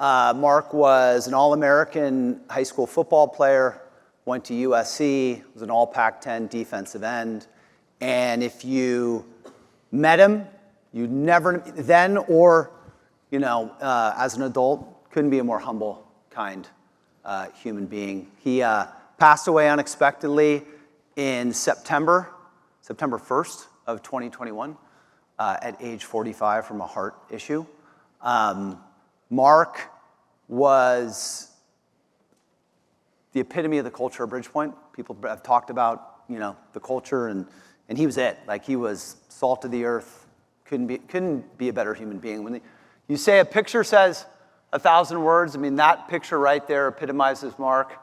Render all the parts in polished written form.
Mark was an All-American high school football player, went to USC, was an All-Pac-10 defensive end. And if you met him, you never, then or, as an adult, couldn't be a more humble, kind human being. He passed away unexpectedly in September 1st of 2021 at age 45 from a heart issue. Mark was the epitome of the culture of Bridgepointe. People have talked about, the culture, and he was it. Like, he was salt of the earth. Couldn't be a better human being. When you say a picture says 1,000 words, I mean, that picture right there epitomizes Mark.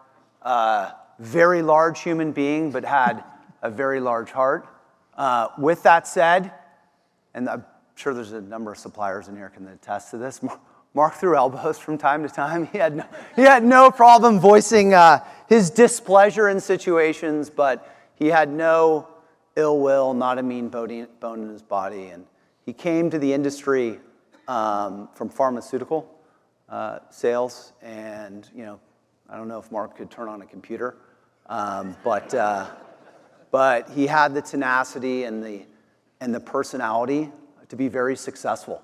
Very large human being, but had a very large heart. With that said, and I'm sure there's a number of suppliers in here can attest to this, Mark threw elbows from time to time. He had no problem voicing his displeasure in situations, but he had no ill will, not a mean bone in his body. And he came to the industry from pharmaceutical sales, and I don't know if Mark could turn on a computer, but he had the tenacity and the personality to be very successful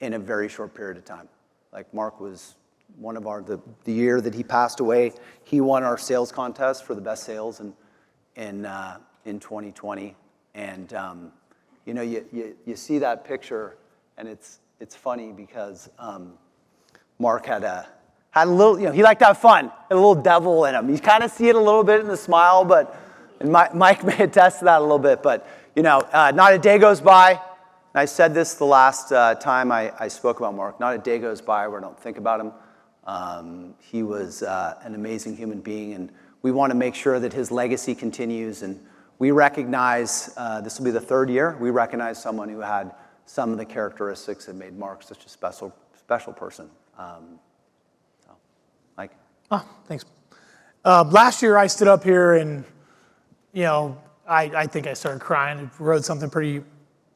in a very short period of time. Like, Mark was one of the year that he passed away, he won our sales contest for the best sales in 2020. And you see that picture, and it's funny because Mark had a little, he liked to have fun, had a little devil in him. You kind of see it a little bit in the smile, and Mike may attest to that a little bit, but not a day goes by. And I said this the last time I spoke about Mark. Not a day goes by where I don't think about him. He was an amazing human being, and we want to make sure that his legacy continues. And we recognize, this will be the third year, we recognize someone who had some of the characteristics that made Mark such a special person. Mike? Oh, thanks. Last year I stood up here and, I think I started crying. It wrote something pretty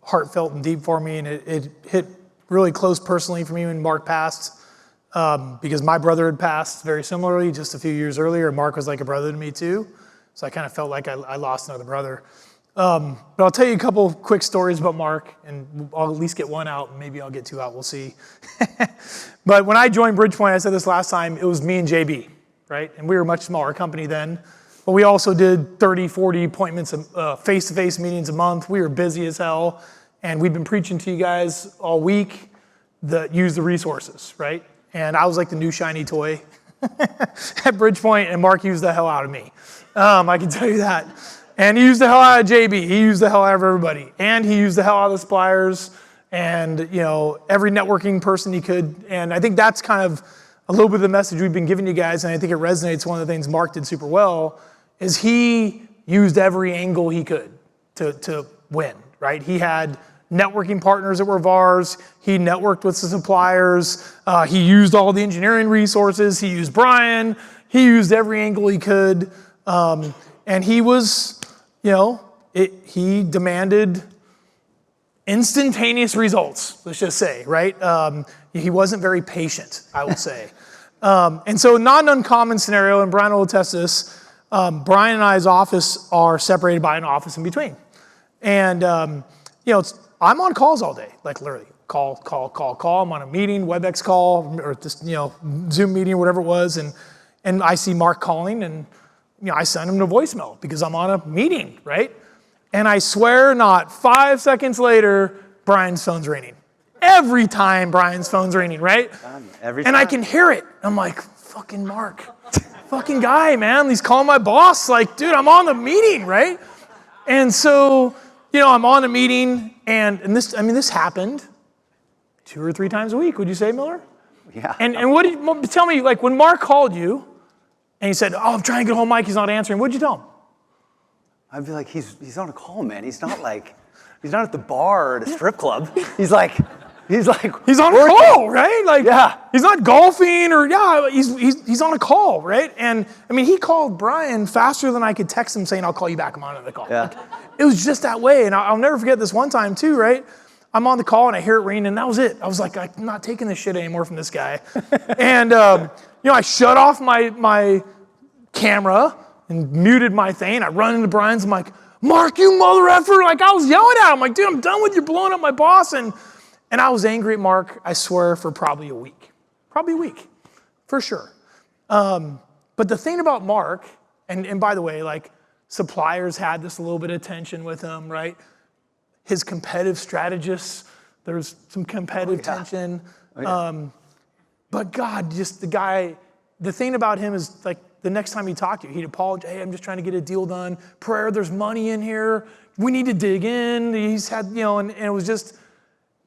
heartfelt and deep for me, and it hit really close personally for me when Mark passed, because my brother had passed very similarly just a few years earlier, and Mark was like a brother to me too, so I kind of felt like I lost another brother. But I'll tell you a couple of quick stories about Mark, and I'll at least get one out, and maybe I'll get two out, we'll see. But when I joined Bridgepointe, I said this last time, it was me and JB, right? And we were a much smaller company then, but we also did 30, 40 appointments, face-to-face meetings a month. We were busy as hell. And we've been preaching to you guys all week that use the resources, right? And I was like the new shiny toy at Bridgepointe, and Mark used the hell out of me. I can tell you that. And he used the hell out of JB. He used the hell out of everybody. And he used the hell out of the suppliers and, every networking person he could. And I think that's kind of a little bit of the message we've been giving you guys, and I think it resonates. One of the things Mark did super well is he used every angle he could to win, right? He had networking partners that were VARs. He networked with the suppliers. He used all the engineering resources. He used Brian. He used every angle he could. And he was, he demanded instantaneous results, let's just say, right? He wasn't very patient, I would say. And so not an uncommon scenario, and Brian will attest to this, Brian and I's office are separated by an office in between. And, I'm on calls all day, like literally call. I'm on a meeting, WebEx call, or just, Zoom meeting, whatever it was. And I see Mark calling, and, I send him a voicemail because I'm on a meeting, right? And I swear not, 5 seconds later, Brian's phone's ringing. Every time Brian's phone's ringing, right? Every time. And I can hear it. I'm like, fucking Mark, fucking guy, man. He's calling my boss. Like, dude, I'm on the meeting, right? And so, I'm on a meeting, and this happened 2 or 3 times a week. Would you say, Miller? Yeah. And tell me, like, when Mark called you, and he said, I'm trying to get home, Mike, he's not answering. What'd you tell him? I'd be like, he's on a call, man. He's not at the bar or at a strip club. He's on a call, right? Like, yeah. He's not golfing or, he's on a call, right? And he called Brian faster than I could text him saying, I'll call you back, I'm on another call. Yeah. Like, it was just that way. And I'll never forget this one time too, right? I'm on the call and I hear it ring, and that was it. I was like, I'm not taking this shit anymore from this guy. And I shut off my camera and muted my thing. I run into Brian's. I'm like, Mark, you mother effer. Like, I was yelling at him. Like, dude, I'm done with you blowing up my boss. And I was angry at Mark, I swear, for probably a week. Probably a week, for sure. But the thing about Mark, and by the way, like, suppliers had this a little bit of tension with him, right? His competitive strategists, there's some competitive tension. But God, just the thing about him is, like, the next time he talked to you, he'd apologize. Hey, I'm just trying to get a deal done. Prayer, there's money in here. We need to dig in. He's had, and it was just,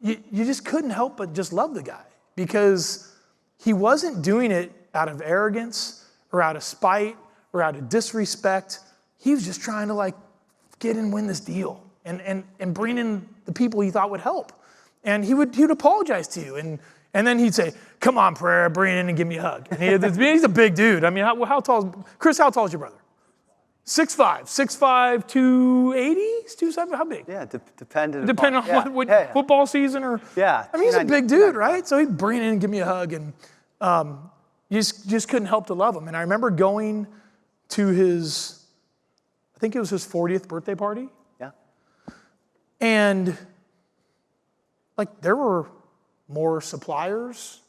you just couldn't help but just love the guy, because he wasn't doing it out of arrogance or out of spite or out of disrespect. He was just trying to, like, get and win this deal and bring in the people he thought would help. And he would apologize to you. And then he'd say, come on, Prayer, bring it in and give me a hug. And he's a big dude. I mean, how tall Chris, how tall is your brother? 6'5", 280, 270, how big? Yeah, depending on what football season or... Yeah. I mean, he's a big dude, right? So he'd bring it in and give me a hug, and you just couldn't help to love him. And I remember going to his, I think it was his 40th birthday party. Yeah. And, like, there were more suppliers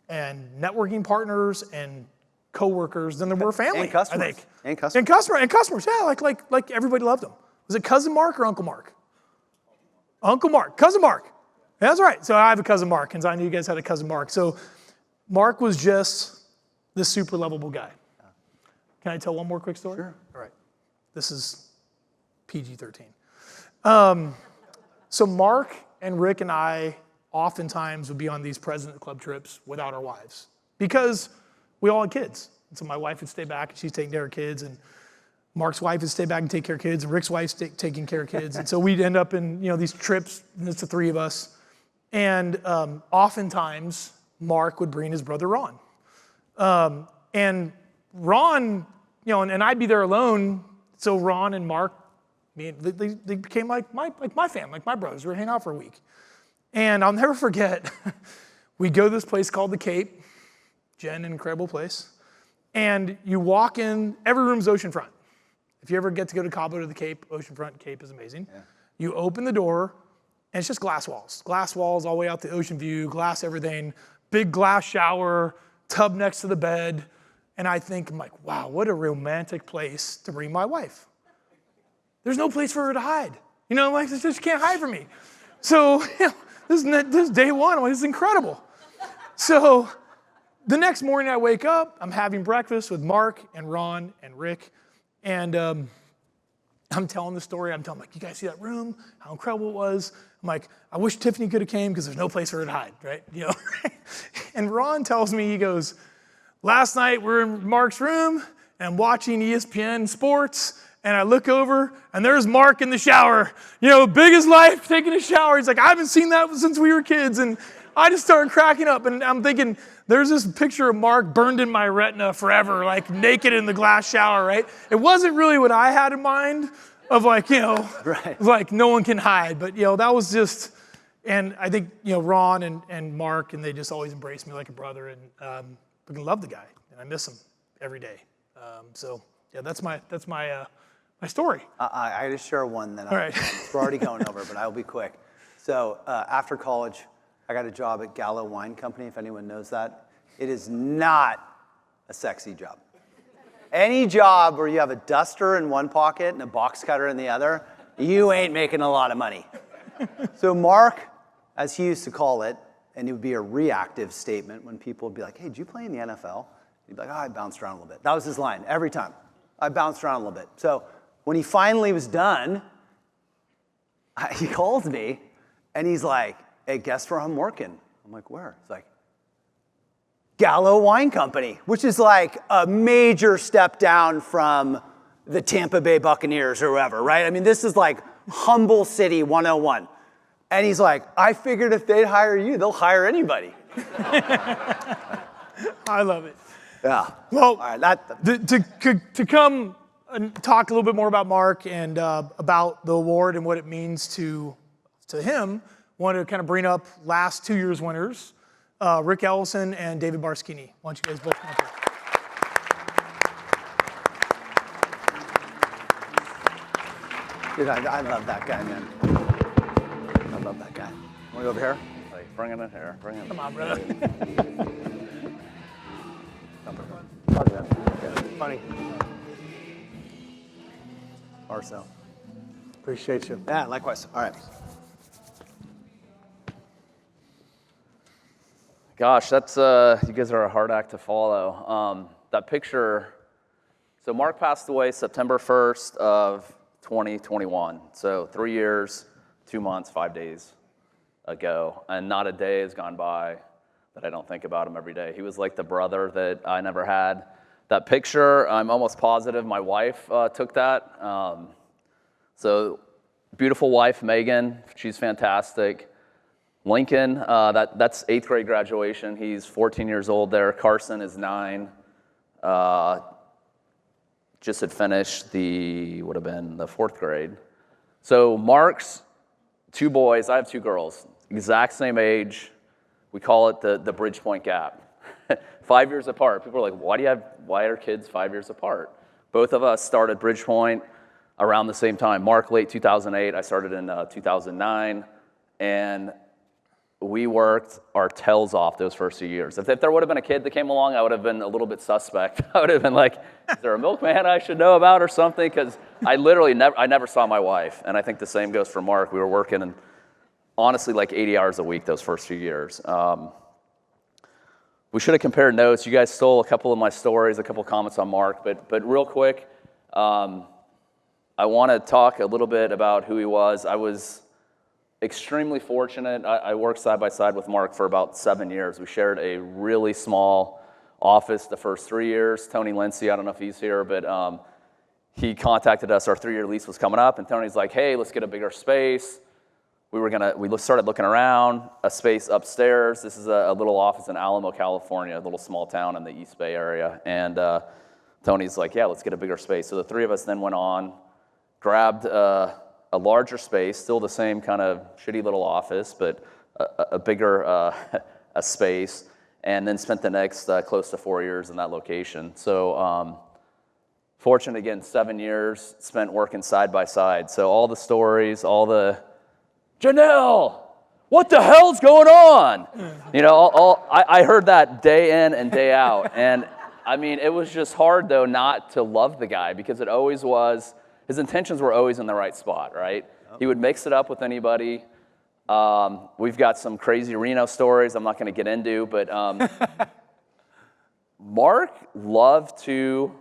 and networking partners and coworkers than there were family. And customers. I think. And customers. And customers, yeah, like everybody loved him. Was it Cousin Mark or Uncle Mark? Uncle Mark, Cousin Mark. Yeah, that's right. So I have a Cousin Mark, and I knew you guys had a Cousin Mark. So Mark was just this super lovable guy. Can I tell one more quick story? Sure. All right. This is PG-13. So Mark and Rick and I oftentimes would be on these President Club trips without our wives, because we all had kids. And so my wife would stay back and she's taking care of kids, and Mark's wife would stay back and take care of kids, and Rick's wife's taking care of kids. And so we'd end up in these trips, and it's the three of us. And oftentimes Mark would bring his brother Ron. And Ron, and I'd be there alone. So Ron and Mark, they became like my family, like my brothers. We were hanging out for a week. And I'll never forget, we go to this place called the Cape. Jen, an incredible place. And you walk in, every room's oceanfront. If you ever get to go to Cabo to the Cape, oceanfront Cape is amazing. Yeah. You open the door, and it's just glass walls. Glass walls all the way out to ocean view, glass everything, big glass shower, tub next to the bed. And I'm like, wow, what a romantic place to bring my wife. There's no place for her to hide. Like, she can't hide from me. So, this is day one. I'm like, this is incredible. So the next morning I wake up, I'm having breakfast with Mark and Ron and Rick, and I'm telling the story. I'm telling them, like, you guys see that room? How incredible it was. I'm like, I wish Tiffany could have came because there's no place for her to hide, right? And Ron tells me, he goes, last night we're in Mark's room and I'm watching ESPN Sports, and I look over and there's Mark in the shower, big as life, taking a shower. He's like, I haven't seen that since we were kids. And I just started cracking up, and I'm thinking, there's this picture of Mark burned in my retina forever, like naked in the glass shower, right? It wasn't really what I had in mind of, like, right. Like no one can hide. But, that was just, and I think, Ron and Mark, and they just always embraced me like a brother, and I love the guy, and I miss him every day. So yeah, that's my story. I just share one that right. We're already going over, but I'll be quick. So after college, I got a job at Gallo Wine Company, if anyone knows that. It is not a sexy job. Any job where you have a duster in one pocket and a box cutter in the other, you ain't making a lot of money. So Mark, as he used to call it, and it would be a reactive statement when people would be like, hey, did you play in the NFL? He'd be like, I bounced around a little bit. That was his line every time. I bounced around a little bit. So when he finally was done, he calls me, and he's like, hey, guess where I'm working? I'm like, where? He's like, Gallo Wine Company, which is like a major step down from the Tampa Bay Buccaneers or whoever, right? I mean, this is like humble city 101. And he's like, I figured if they'd hire you, they'll hire anybody. I love it. Yeah. Well, all right, to come and talk a little bit more about Mark and about the award and what it means to him, wanted to kind of bring up last 2 years' winners, Rick Ellison and David Barskini. Why don't you guys both come up here? Dude, I love that guy, man. I love that guy. Want to go over here? Like, bring it in here. Bring it in. Come on, brother. Funny. Marcel. Appreciate you. Yeah, likewise. All right. Gosh, that's you guys are a hard act to follow. That picture. So Mark passed away September 1st of 2021. So 3 years, 2 months, 5 days ago, and not a day has gone by that I don't think about him every day. He was like the brother that I never had. That picture, I'm almost positive my wife took that. So beautiful wife, Megan, she's fantastic. Lincoln, that's 8th grade graduation. He's 14 years old there. Carson is 9. Just had finished would have been the 4th grade. So Mark's 2 boys, I have 2 girls, exact same age. We call it the Bridgepointe gap. 5 years apart. People are like, why are kids 5 years apart? Both of us started Bridgepointe around the same time. Mark, late 2008. I started in 2009. And we worked our tails off those first few years. If there would have been a kid that came along, I would have been a little bit suspect. I would have been like, is there a milkman I should know about or something? Because I literally never saw my wife. And I think the same goes for Mark. We were working, honestly, like 80 hours a week those first few years. We should have compared notes. You guys stole a couple of my stories, a couple of comments on Mark. But real quick, I want to talk a little bit about who he was. I was extremely fortunate. I worked side by side with Mark for about 7 years. We shared a really small office the first 3 years. Tony Lindsay, I don't know if he's here, but he contacted us. Our 3-year lease was coming up, and Tony's like, hey, let's get a bigger space. We started looking around, a space upstairs. This is a little office in Alamo, California, a little small town in the East Bay area. And Tony's like, yeah, let's get a bigger space. So the 3 of us then went on, grabbed a larger space, still the same kind of shitty little office, but a bigger a space, and then spent the next close to 4 years in that location. So fortunate, again, 7 years spent working side by side. So all the stories, all the, Janelle, what the hell's going on? You know, I heard that day in and day out. And I mean, it was just hard, though, not to love the guy, because it always was, his intentions were always in the right spot, right? Yep. He would mix it up with anybody. We've got some crazy Reno stories I'm not going to get into, but Mark loved to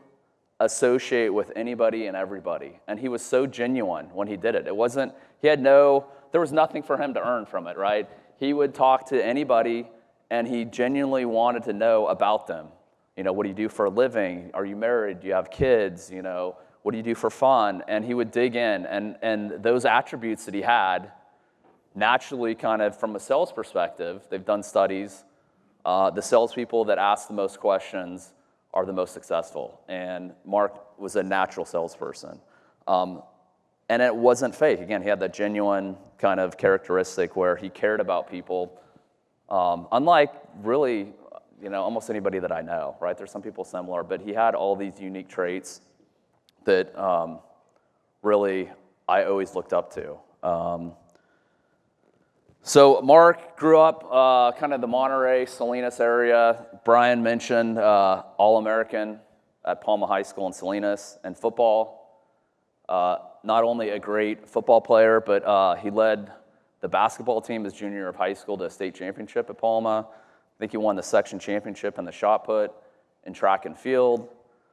associate with anybody and everybody, and he was so genuine when he did it. There was nothing for him to earn from it, right? He would talk to anybody, and he genuinely wanted to know about them. You know, what do you do for a living? Are you married? Do you have kids? You know, what do you do for fun? And he would dig in, and those attributes that he had, naturally, kind of from a sales perspective, they've done studies, the salespeople that ask the most questions are the most successful. And Mark was a natural salesperson. And it wasn't fake. Again, he had that genuine kind of characteristic where he cared about people, unlike really, you know, almost anybody that I know, right? There's some people similar, but he had all these unique traits that really I always looked up to. So Mark grew up kind of the Monterey, Salinas area. Brian mentioned All-American at Palma High School in Salinas, and football. Not only a great football player, but he led the basketball team his junior year of high school to a state championship at Palma. I think he won the section championship in the shot put and track and field.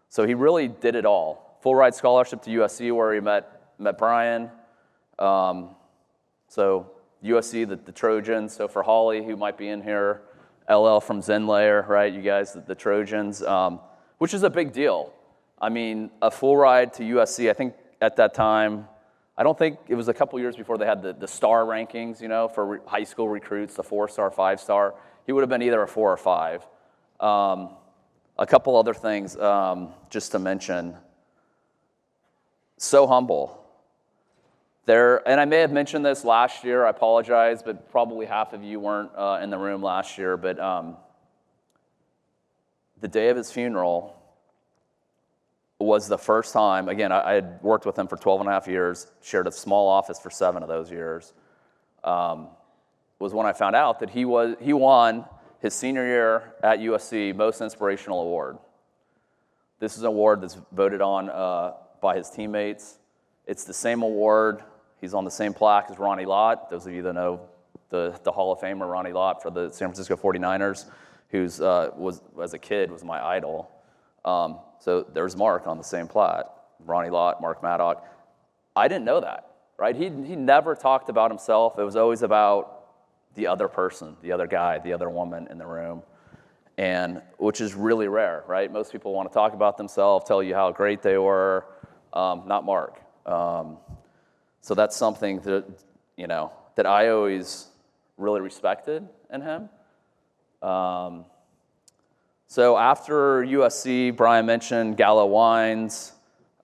So he really did it all. Full ride scholarship to USC, where he met Brian. So USC, the Trojans. So for Holly, who might be in here, LL from Zenlayer, right? You guys, the Trojans, which is a big deal. I mean, a full ride to USC, I think at that time, I don't think it was a couple years before they had the star rankings, you know, for high school recruits, the 4-star, 5-star. He would have been either a 4 or 5. A couple other things just to mention. So humble. And I may have mentioned this last year, I apologize, but probably half of you weren't in the room last year, but the day of his funeral was the first time, again, I had worked with him for 12 and a half years, shared a small office for 7 of those years, was when I found out that he won his senior year at USC Most Inspirational Award. This is an award that's voted on by his teammates. It's the same award. He's on the same plaque as Ronnie Lott. Those of you that know the Hall of Famer Ronnie Lott for the San Francisco 49ers, who's as a kid was my idol. So there's Mark on the same plaque. Ronnie Lott, Mark Maddock. I didn't know that, right? He never talked about himself. It was always about the other person, the other guy, the other woman in the room, and which is really rare, right? Most people want to talk about themselves, tell you how great they were, not Mark. So that's something that, that I always really respected in him. So after USC, Brian mentioned Gallo Wines,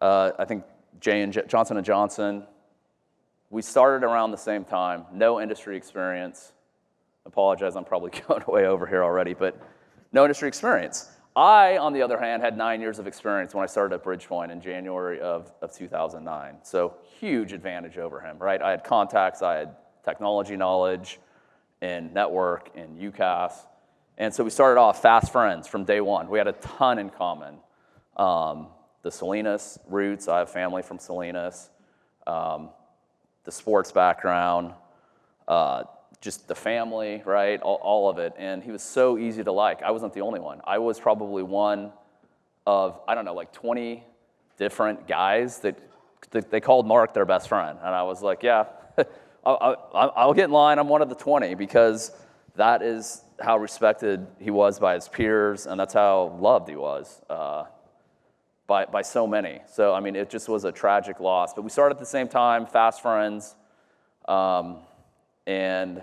I think Johnson & Johnson. We started around the same time, no industry experience. Apologize, I'm probably going way over here already, but no industry experience. I, on the other hand, had 9 years of experience when I started at Bridgepointe in January of 2009. So huge advantage over him, right? I had contacts, I had technology knowledge and network and UCAS. And so we started off fast friends from day one. We had a ton in common. The Salinas roots, I have family from Salinas. The sports background, just the family, right? All of it. And he was so easy to like. I wasn't the only one. I was probably one of, 20 different guys that they called Mark their best friend. And I was like, yeah, I'll get in line. I'm one of the 20 because that is how respected he was by his peers, and that's how loved he was by so many. So, it just was a tragic loss. But we started at the same time, fast friends, and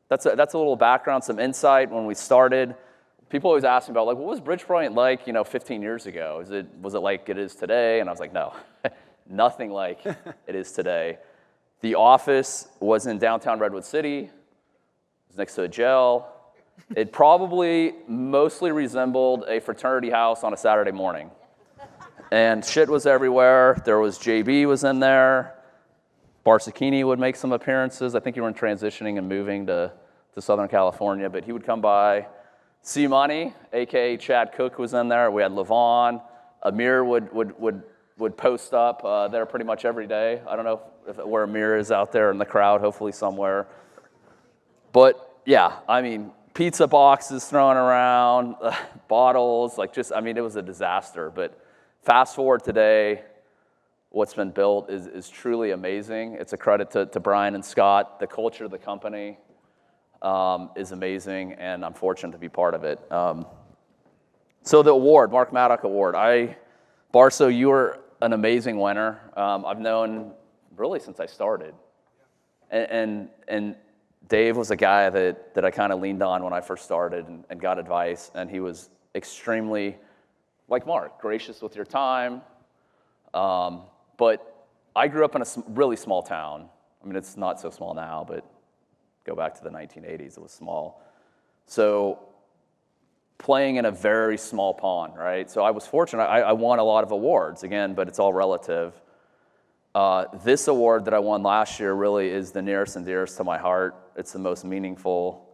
that's a little background, some insight. When we started, people always ask me about, what was Bridgepointe like, 15 years ago? Was it like it is today? And I was like, no, nothing like it is today. The office was in downtown Redwood City. It was next to a jail. It probably mostly resembled a fraternity house on a Saturday morning. And shit was everywhere. There was JB was in there. Barsakini would make some appearances. I think you were transitioning and moving to Southern California, but he would come by. C-Money, a.k.a. Chad Cook, was in there. We had Levon. Amir would post up there pretty much every day. I don't know where Amir is out there in the crowd, hopefully somewhere. But, yeah, pizza boxes thrown around, bottles, it was a disaster. But fast forward today, what's been built is truly amazing. It's a credit to Brian and Scott. The culture of the company is amazing, and I'm fortunate to be part of it. So the award, Mark Maddock Award. Barso, you were an amazing winner. I've known really since I started. And Dave was a guy that I kind of leaned on when I first started and got advice, and he was extremely, like Mark, gracious with your time. But I grew up in a really small town. It's not so small now, but go back to the 1980s, it was small. So playing in a very small pond, right? So I was fortunate. I won a lot of awards, again, but it's all relative. This award that I won last year really is the nearest and dearest to my heart. It's the most meaningful,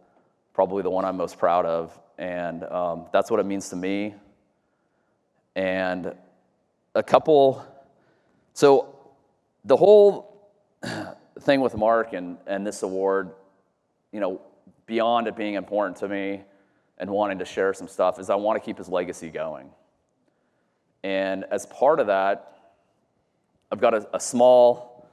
probably the one I'm most proud of, and that's what it means to me. And so the whole thing with Mark and this award, beyond it being important to me and wanting to share some stuff, is I want to keep his legacy going. And as part of that, I've got a small,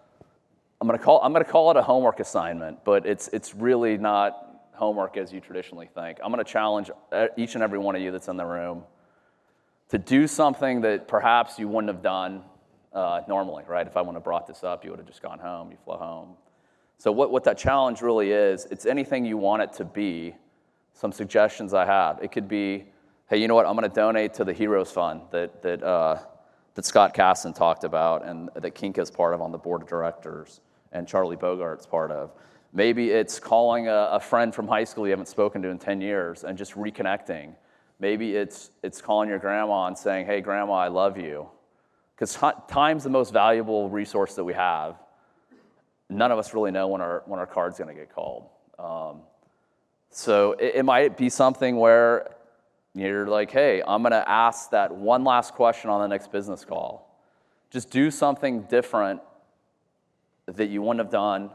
I'm going to call it a homework assignment, but it's really not homework as you traditionally think. I'm going to challenge each and every one of you that's in the room to do something that perhaps you wouldn't have done normally, right? If I wouldn't have brought this up, you would have just gone home, you flew home. So what that challenge really is, it's anything you want it to be. Some suggestions I have. It could be, hey, you know what? I'm going to donate to the Heroes Fund that that Scott Casson talked about and that Kinka's part of on the board of directors and Charlie Bogart's part of. Maybe it's calling a friend from high school you haven't spoken to in 10 years and just reconnecting. Maybe it's calling your grandma and saying, hey, grandma, I love you. Because time's the most valuable resource that we have. None of us really know when our card's going to get called. So it might be something where you're like, hey, I'm going to ask that one last question on the next business call. Just do something different that you wouldn't have done.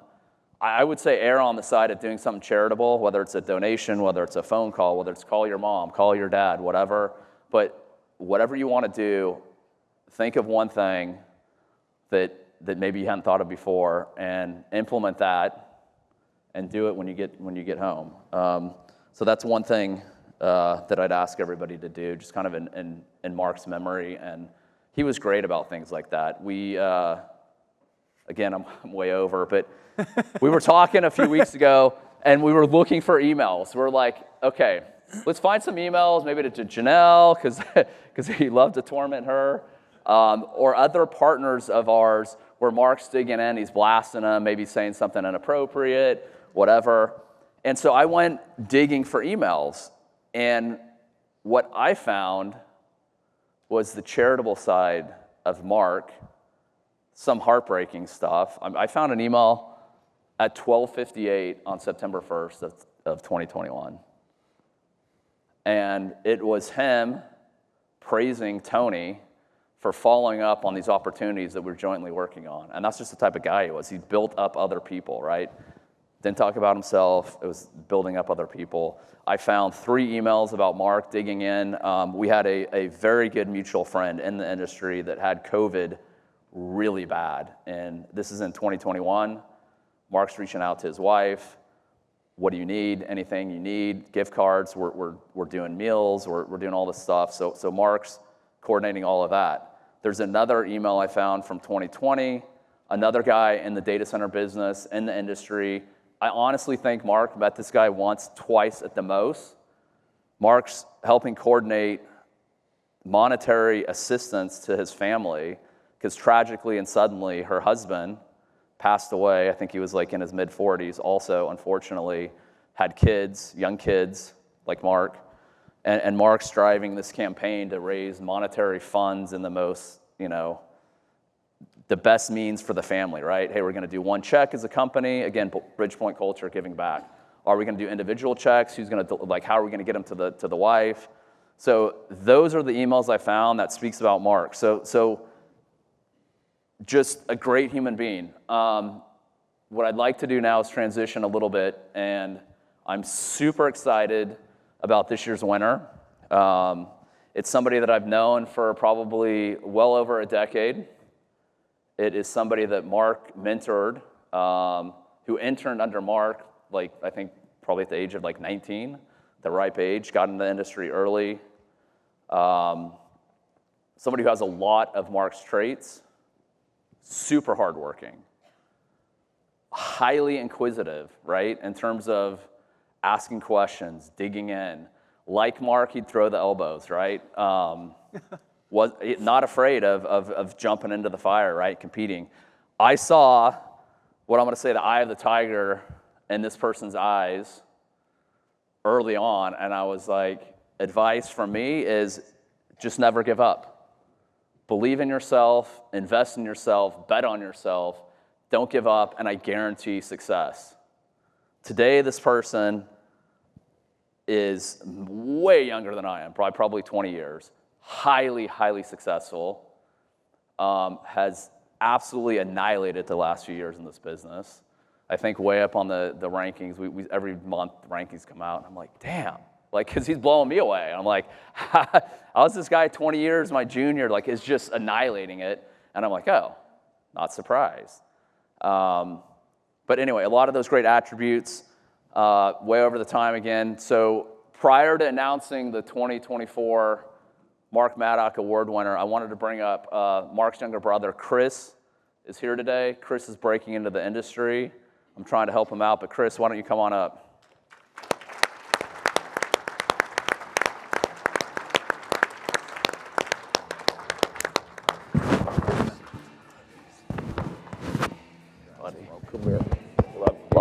I would say err on the side of doing something charitable, whether it's a donation, whether it's a phone call, whether it's call your mom, call your dad, whatever. But whatever you want to do, think of one thing that maybe you hadn't thought of before and implement that and do it when you get home. So that's one thing that I'd ask everybody to do, just kind of in Mark's memory. And he was great about things like that. We, again, I'm way over, but we were talking a few weeks ago, and we were looking for emails. We're like, okay, let's find some emails, maybe to Janelle, because he loved to torment her, or other partners of ours where Mark's digging in, he's blasting them, maybe saying something inappropriate, whatever. And so I went digging for emails, and what I found was the charitable side of Mark, some heartbreaking stuff. I found an email at 12:58 on September 1st of 2021. And it was him praising Tony for following up on these opportunities that we're jointly working on. And that's just the type of guy he was. He built up other people, right? Didn't talk about himself. It was building up other people. I found 3 emails about Mark digging in. We had a very good mutual friend in the industry that had COVID really bad. And this is in 2021. Mark's reaching out to his wife. What do you need? Anything you need? Gift cards. We're doing meals. We're doing all this stuff. So Mark's coordinating all of that. There's another email I found from 2020. Another guy in the data center business, in the industry. I honestly think Mark met this guy once, twice at the most. Mark's helping coordinate monetary assistance to his family because tragically and suddenly her husband passed away. I think he was like in his mid-40s also, unfortunately, had kids, young kids like Mark. And Mark's driving this campaign to raise monetary funds in the most, the best means for the family, right? Hey, we're going to do one check as a company. Again, Bridgepointe culture, giving back. Are we going to do individual checks? Who's going to, how are we going to get them to the wife? So those are the emails I found that speaks about Mark. So just a great human being. What I'd like to do now is transition a little bit, and I'm super excited about this year's winner. It's somebody that I've known for probably well over a decade. It is somebody that Mark mentored, who interned under Mark, I think probably at the age of 19, the ripe age, got into the industry early. Somebody who has a lot of Mark's traits, super hardworking, highly inquisitive, right, in terms of asking questions, digging in. Like Mark, he'd throw the elbows, right? Was not afraid of jumping into the fire, right, competing. I saw what I'm going to say, the eye of the tiger in this person's eyes early on, and I was like, advice from me is just never give up. Believe in yourself, invest in yourself, bet on yourself, don't give up, and I guarantee success. Today, this person is way younger than I am, probably 20 years, highly, highly successful, has absolutely annihilated the last few years in this business. I think way up on the rankings, we every month the rankings come out, and I'm like, damn, because he's blowing me away. I'm like, how's this guy 20 years, my junior, is just annihilating it? And I'm like, oh, not surprised. But anyway, a lot of those great attributes, way over the time again. So prior to announcing the 2024 Mark Maddock Award winner, I wanted to bring up Mark's younger brother, Chris, is here today. Chris is breaking into the industry. I'm trying to help him out, but Chris, why don't you come on up?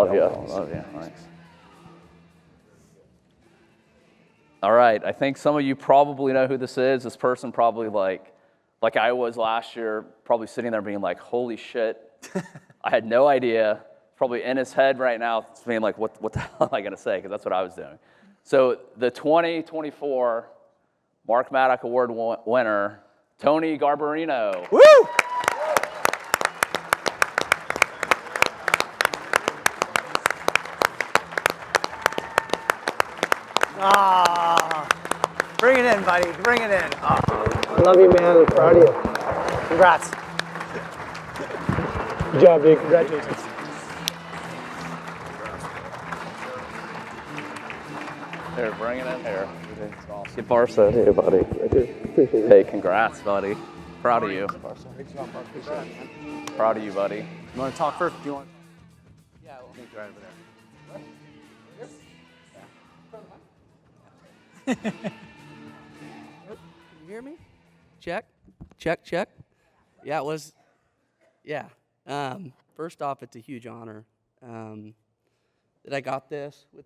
Love you. Love you. Thanks. All right. I think some of you probably know who this is. This person probably like I was last year, probably sitting there being like, holy shit. I had no idea. Probably in his head right now, it's being like, what the hell am I going to say? Because that's what I was doing. So the 2024 Mark Maddock Award winner, Tony Garbarino. Woo! Bring it in, buddy. Bring it in. I love you, man. I'm proud of you. Congrats. Good job, dude. Congratulations. Here, bring it in here. Get Barca here, buddy. Appreciate it. Hey, congrats, buddy. Proud of you. Proud of you, buddy. You want to talk first? Do you want? Yeah, well, I think right over there. Can you hear me? Check, check, check. Yeah, it was, yeah. First off, it's a huge honor that I got this with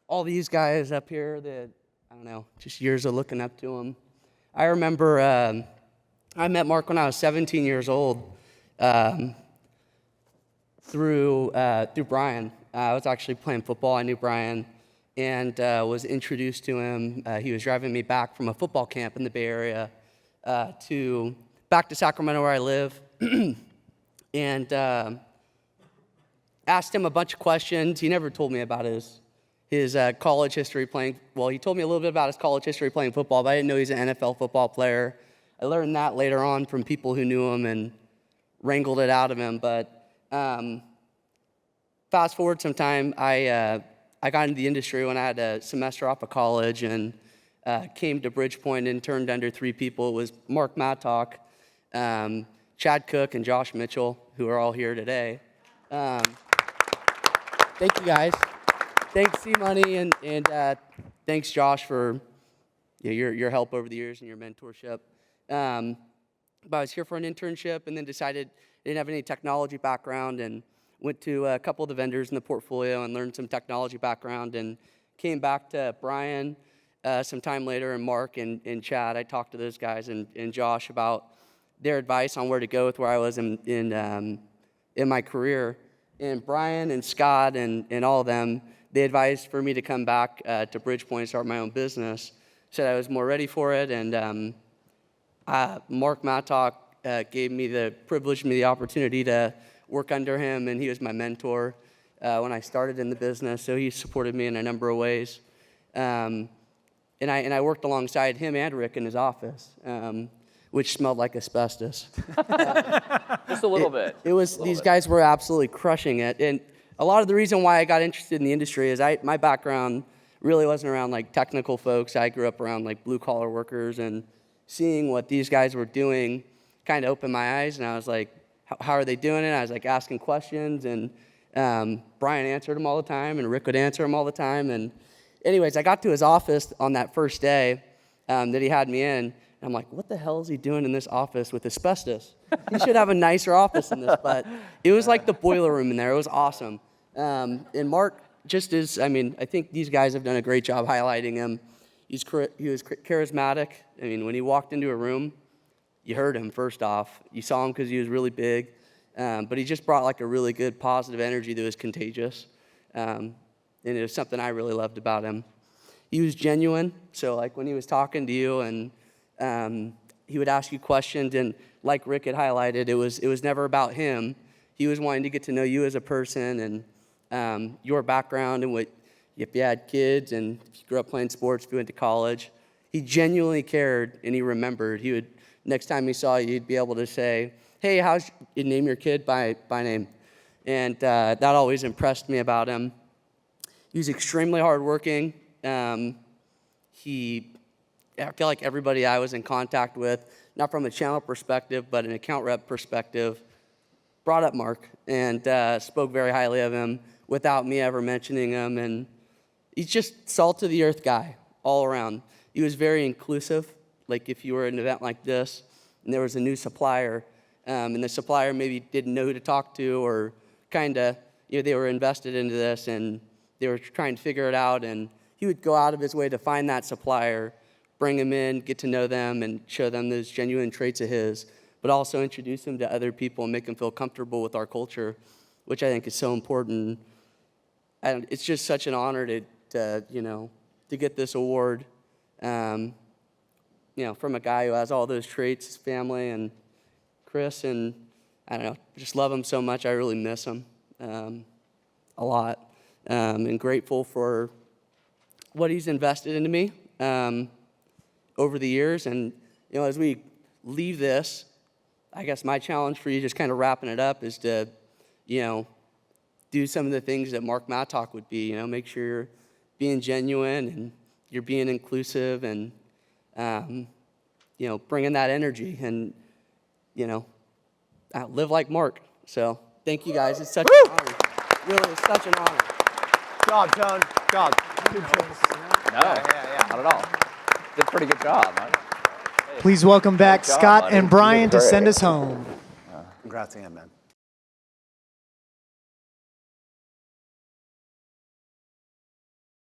all these guys up here that, I don't know, just years of looking up to them. I remember I met Mark when I was 17 years old through Brian. I was actually playing football. I knew Brian and was introduced to him. He was driving me back from a football camp in the Bay Area back to Sacramento where I live, and asked him a bunch of questions. He never told me about his college history playing. Well, he told me a little bit about his college history playing football, but I didn't know he's an NFL football player. I learned that later on from people who knew him and wrangled it out of him. But fast forward some time, I got into the industry when I had a semester off of college and came to Bridgepointe and turned under three people. It was Mark Maddock, Chad Cook, and Josh Mitchell, who are all here today. Thank you, guys. Thanks, C-Money, and thanks, Josh, for your help over the years and your mentorship. But I was here for an internship and then decided I didn't have any technology background and went to a couple of the vendors in the portfolio and learned some technology background and came back to Brian some time later and Mark and Chad. I talked to those guys and Josh about their advice on where to go with where I was in my career. And Brian and Scott and all of them, they advised for me to come back to Bridgepointe and start my own business. Said I was more ready for it, and Mark Maddock privileged me the opportunity to work under him, and he was my mentor when I started in the business. So he supported me in a number of ways, and I worked alongside him and Rick in his office, which smelled like asbestos. Just a little bit. It was these guys were absolutely crushing it, and a lot of the reason why I got interested in the industry is my background really wasn't around like technical folks. I grew up around like blue collar workers, and seeing what these guys were doing kind of opened my eyes, and I was like, how are they doing it? I was like asking questions, and Brian answered them all the time, and Rick would answer them all the time. And anyways, I got to his office on that first day that he had me in, and I'm like, what the hell is he doing in this office with asbestos? He should have a nicer office than this, but it was like the boiler room in there. It was awesome. And Mark just is, I think these guys have done a great job highlighting him. He was charismatic. I mean, when he walked into a room, you heard him first off. You saw him because he was really big, but he just brought like a really good positive energy that was contagious. And it was something I really loved about him. He was genuine, so like when he was talking to you and he would ask you questions, and like Rick had highlighted, it was never about him. He was wanting to get to know you as a person and your background and if you had kids and if you grew up playing sports, if you went to college. He genuinely cared and he remembered. He would, next time he saw you, he'd be able to say, hey, you'd name your kid by name. And that always impressed me about him. He was extremely hardworking. I feel like everybody I was in contact with, not from a channel perspective, but an account rep perspective, brought up Mark and spoke very highly of him without me ever mentioning him. And he's just salt of the earth guy all around. He was very inclusive. Like if you were at an event like this and there was a new supplier, and the supplier maybe didn't know who to talk to or kind of, they were invested into this and they were trying to figure it out. And he would go out of his way to find that supplier, bring them in, get to know them, and show them those genuine traits of his, but also introduce them to other people and make them feel comfortable with our culture, which I think is so important. And it's just such an honor to get this award, from a guy who has all those traits, his family, and Chris, and I don't know, just love him so much. I really miss him a lot, and grateful for what he's invested into me over the years. And as we leave this, I guess my challenge for you, just kind of wrapping it up, is to do some of the things that Mark Mattock would be. Make sure you're being genuine and you're being inclusive and bringing that energy and live like Mark. So thank you guys. It's such an honor. Really, it's such an honor. Job, Tone. Job. No, not at all. Did a pretty good job. Right? Please welcome back Great job, Scott buddy. and Brian You did to great. send us home. Congrats again, man.